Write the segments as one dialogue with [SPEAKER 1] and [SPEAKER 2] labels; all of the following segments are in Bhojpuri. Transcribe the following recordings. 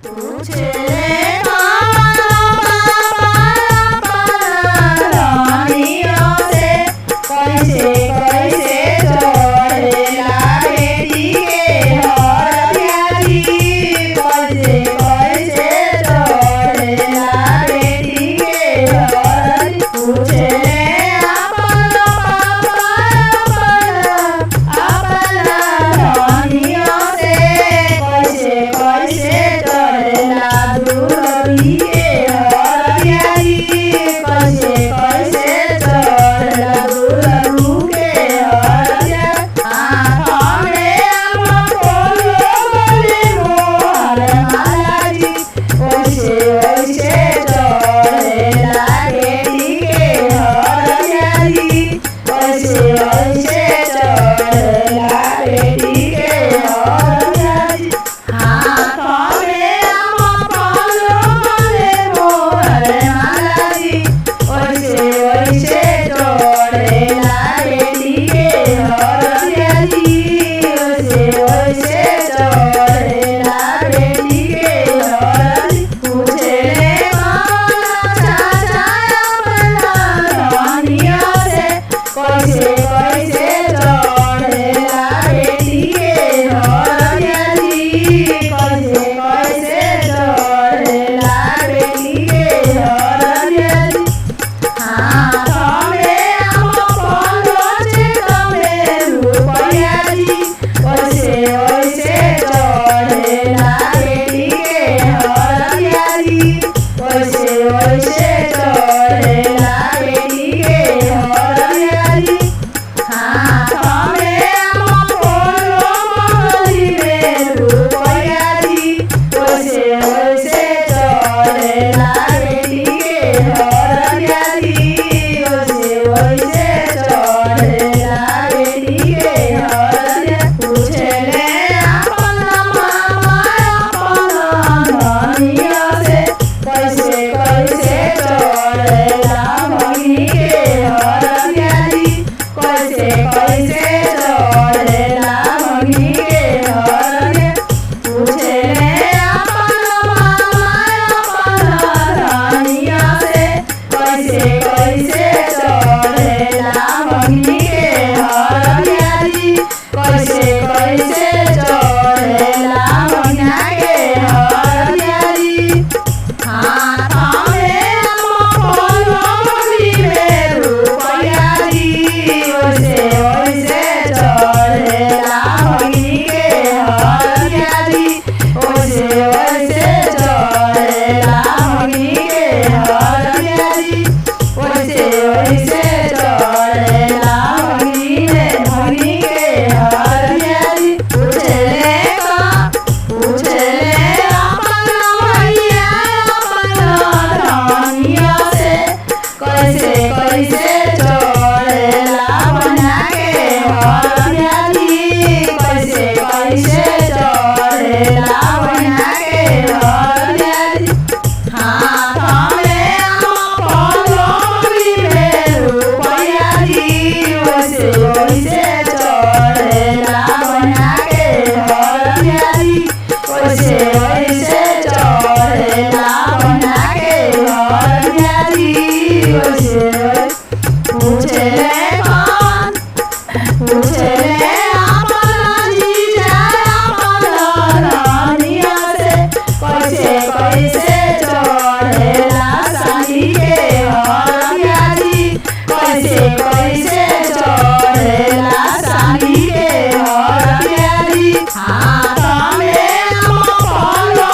[SPEAKER 1] पूछे रानियों से कैसे कैसे चढ़ेला बेटी के हरदियारी, कैसे कैसे चढ़ेला बेटी के हरदियारी। पूछे रानियों से कैसे कैसे चढ़ेला दुलरी के हरदियारी, कैसे कैसे चढ़ेला दुलरू के हरदियारी। हाथ में फूलो गले मोहर माला जी, कैसे कैसे चढ़ेला बेटी के हरदियारी, कैसे कैसे चढ़ेला बेटी के हरदियारी। हाथ में फूलो गले मोहर माला जी, कैसे कैसे चढ़ेला बेटी के हरदियारी, कैसे कैसे चढ़ेला बेटी के हरदियारी। पूछे चाचा अपना रानियों से कैसे कैसे चढ़ेला बेटी के हरदियारी, कैसे कैसे चढ़ेला बेटी के हरदियारी। हाथ में पाँच कमे रुपया जी, कैसे कैसे चढ़ेला बेटी के हरदियारी, कैसे कैसे चढ़ेला बेटी के हरदियारी। हाथ में फूलो गली में रुपया जी, कैसे कैसे चढ़ेला बेटी के हरदियारी, कैसे कैसे चढ़ेला बेटी के हरदियारी। पूछे अपना मामा अपना धनिया से कैसे कैसे चढ़ेला भगिनी के हरदियारी, कैसे कैसे चढ़ेला भगिनी के हरदियारी। पूछे अपना मामा अपना धनिया से कैसे कैसे चढ़ेला भगिनी के हरदियारी, कैसे कैसे चढ़ेला भगिना के हरदियारी। हाथ में फूलो गली में रुपया जी, कैसे कैसे चढ़ेला भगिनी के हरदियारी, कैसे कैसे चढ़ेला भगिनी के हरदियारी, कैसे कैसे चढ़ेला भगिनी के हरदियारी। पूछे अपना भैया अपना धनिया से कैसे कैसे चढ़ेला बना के हरदियारी, कैसे कैसे चढ़ेला बना के हरदियारी। हाथ में फूलो गली में रुपया जी, कैसे कैसे चढ़ेला बना के हरदियारी, कैसे कैसे चढ़ेला बना के हरदियारी, कैसे। पूछे अपना जीजा अपना रानिया से कैसे कैसे चढ़ेला साली के हरदियारी, कैसे कैसे चढ़ेला साली के हरदियारी। हाथ में फूलो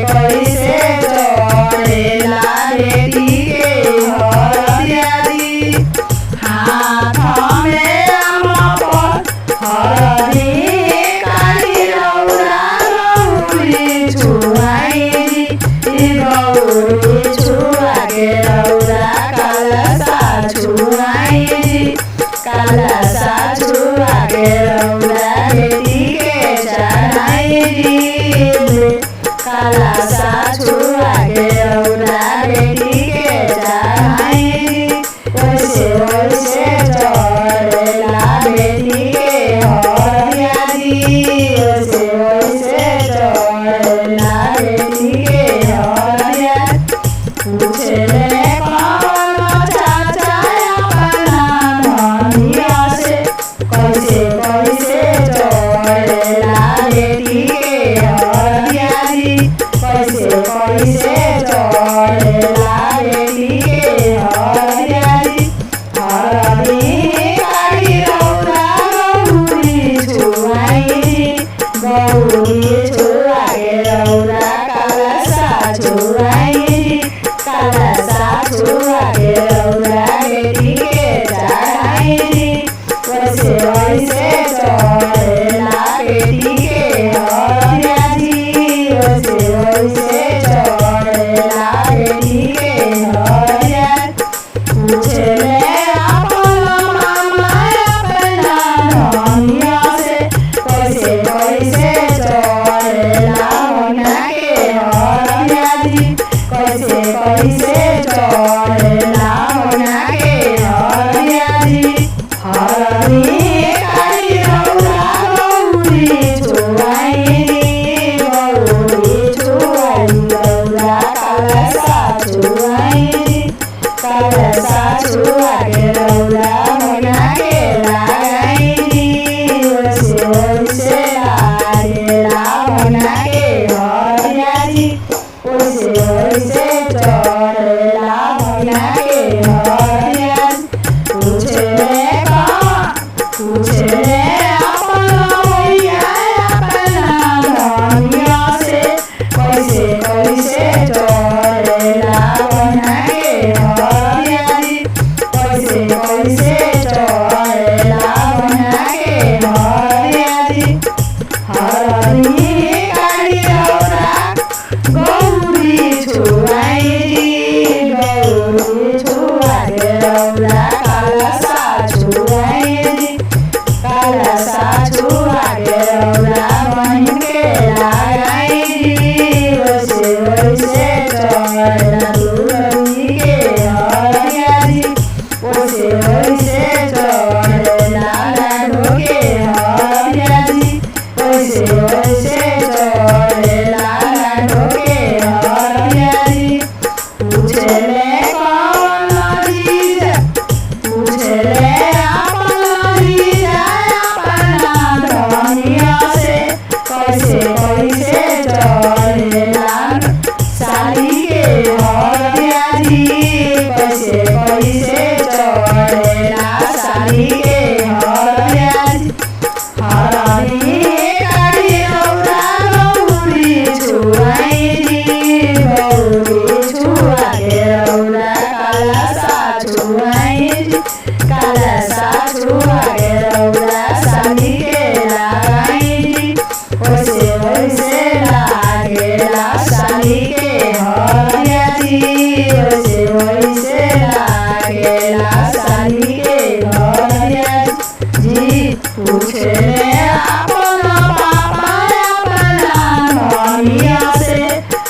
[SPEAKER 1] कैसे चढ़ेला बेटी के हरदिया जी हाथ में अमपत हरदी काली रौरा गौरी छुआई जी गौरी छुआ के रौरा कलसा छुआई जी कलसा छुआ के रौरा बेटी के चढ़ाई जी कलसा छुआ के रौरा बेटी के चढ़ाई जी वैसे वैसे चढ़ेला बेटी के हरदिया जी वैसे वैसे चढ़ेला बेटी के हरदिया पूछले कौन चाचा अपना धनिया से कैसे कैसे चढ़ेला बेटी के हरदिया जी कैसे कैसे चढ़ेला बेटी के हरदिया जी हरदी काली रौरा गौरी छुआई जी गौरी छुआ के रौरा कलसा छुआई जी कलसा छुआ के रौरा बेटी के चढ़ाई जी वैसे वैसे चढ़ेला बेटी के हरदिया जी वैसे वैसे चढ़ेला बेटी के हरदिया पूछले अपना मामा अपना धनिया से कैसे कैसे चढ़ेला होना के हरदिया जी कैसे कैसे चढ़ेला होना के हरदिया जी हरदी काली रौरा गौरी छुआई जी गौरी छुआई रौरा कलसा छुआई जी कलसा छुआ के रौरा होना के लगाई जी वैसे वैसे लागेला होना के हरदिया जी वैसे वैसे चढ़ेला होना के हरदिया पूछले पूछले अपना भैया अपना धनिया से कैसे कैसे चढ़ेला होना के हरदिया जी कैसे कैसे चढ़ेला होना के हरदिया जी हरदी काली रौरा गौरी छुआई जी गौरी छुआ के रौरा कलसा छुआई जी कलसा छुआ के रौरा बन के लगाई जी वैसे वैसे चढ़ेला दुलही के हरदिया जी वैसे वैसे चढ़ेला लाडो के हरदिया जी वैसे वैसे चढ़ेला लाडो के हरदिया जी पूछले कौन जीजा पूछले अपना जीजा अपना धनिया से कैसे कैसे चढ़ेला साली के हरदिया जी कैसे कैसे चढ़ेला साली के हरदिया जी हरदी काली रौरा गौरी छुआई जी गौरी छुआ के रौरा कलसा छुआई जी कलसा छुआ के रौरा साली के लगाई जी वैसे वैसे लागेला साली के हरदिया जी वैसे वैसे लागेला साली के हरदिया जी पूछले अपना पापा अपना धनिया से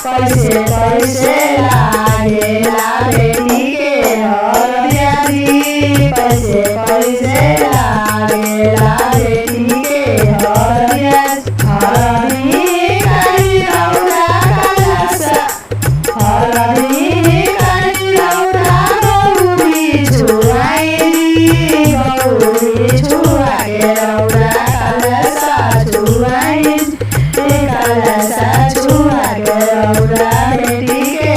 [SPEAKER 1] कैसे कैसे लागेला बेटी के हरदिया जी कैसे कैसे लागेला बेटी के हरदिया हरदी काली रौरा कलसा हरदी काली रौरा गौरी छुआई जी गौरी छुआ के रौरा कलसा छुआई कलसा छुआ के रौरा बेटी के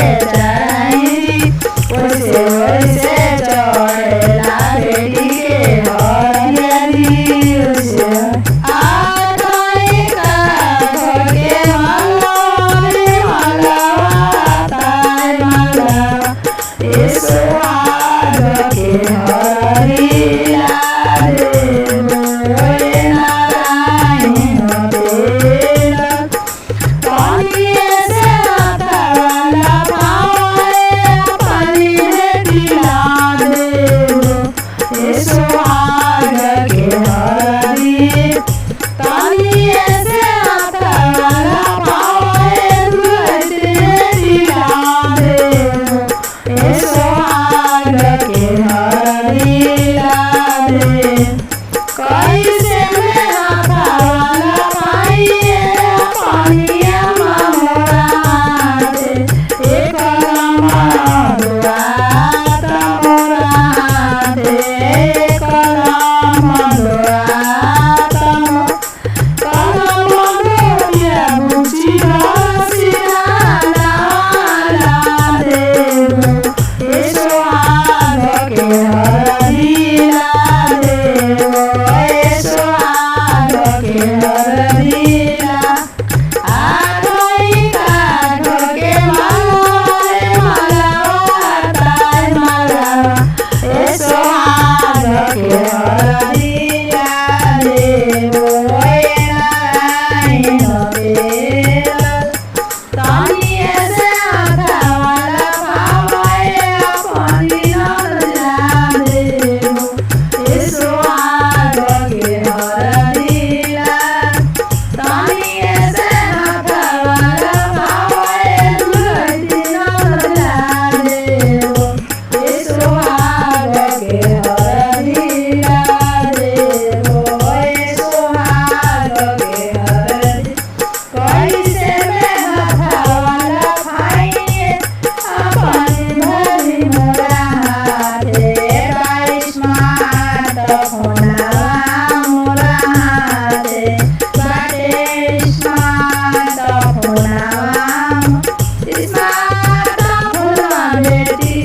[SPEAKER 1] स्मार्ट फुलमा बेटी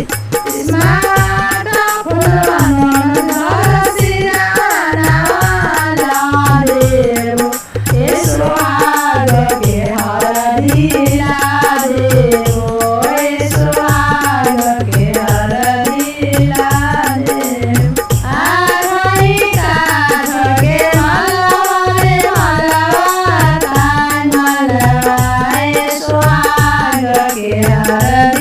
[SPEAKER 1] स्मार्ट फुलमा घर सिराना देव सुहाग के हरदिला देव सुहाग के हरदिला देव आधई काठ के मलवारे मलवा कान मलवाए सुहाग के हरदिला